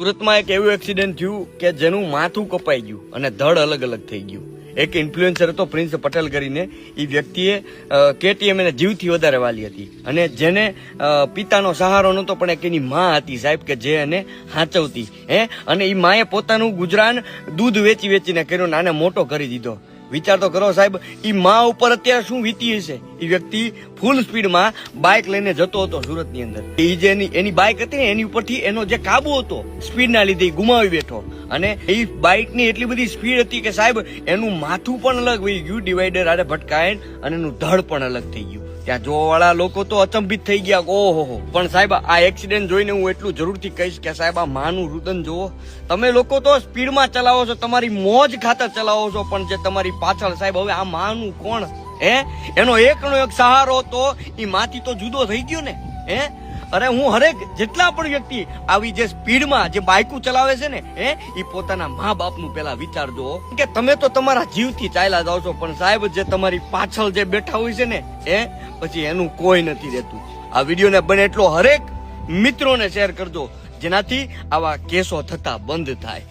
સુરતમાં એક એવું એક્સિડન્ટ થયું કે જેનું માથું કપાઈ ગયું અને ધડ અલગ અલગ થઈ ગયું. એક ઇન્ફ્લુએન્સર હતો પ્રિન્સ પટેલ કરીને. એ વ્યક્તિએ KTM એને જીવથી વધારે વાલી હતી અને જેને પિતાનો સહારો નહોતો પણ એક એની માં હતી સાહેબ કે જે એને હાચવતી અને એ માએ પોતાનું ગુજરાન દૂધ વેચી વેચીને કર્યું અને આને મોટો કરી દીધો. વિચાર તો કરો સાહેબ, ઈ માં ઉપર અત્યારે શું વીતી હશે. એ વ્યક્તિ ફૂલ સ્પીડમાં બાઇક લઈને જતો હતો સુરતની અંદર. એ જે એની બાઇક હતી ને એની ઉપરથી એનો જે કાબુ હતો સ્પીડના લીધે એ ગુમાવી બેઠો અને એ બાઇકની એટલી બધી સ્પીડ હતી કે સાહેબ એનું માથું પણ અલગ વહી ગયું, ડિવાઈડર આડે ભટકાય અને એનું ધડ પણ અલગ થઈ ગયું. ત્યાં જોવાવાળા લોકો તો અચંબિત થઈ ગયા, ઓહો. પણ સાહેબ આ એક્સિડન્ટ જોઈને હું એટલું જરૂરથી કહીશ કે સાહેબ આ માનું રુદન જોવો. તમે લોકો તો સ્પીડમાં ચલાવો છો, તમારી મોજ ખાતર ચલાવો છો, પણ જે તમારી પાછળ સાહેબ હવે આ માનું કોણ એનો એકનો એક સહારો તો એ માંથી તો જુદો થઈ ગયો ને. અરે હું હરેક જેટલા પણ વ્યક્તિ આવી જે સ્પીડમાં જે બાઇકો ચલાવે છે ને એ પોતાના મા બાપનું પેલા વિચારજો કે તમે તો તમારા જીવથી ચાલ્યા જાવ છો, પણ સાહેબ જે તમારી પાછળ જે બેઠા હોય છે ને પછી એનું કોઈ નથી રહેતું. આ વિડીયોને બને એટલો હરેક મિત્રોને શેર કરજો જેનાથી આવા કેસો થતા બંધ થાય.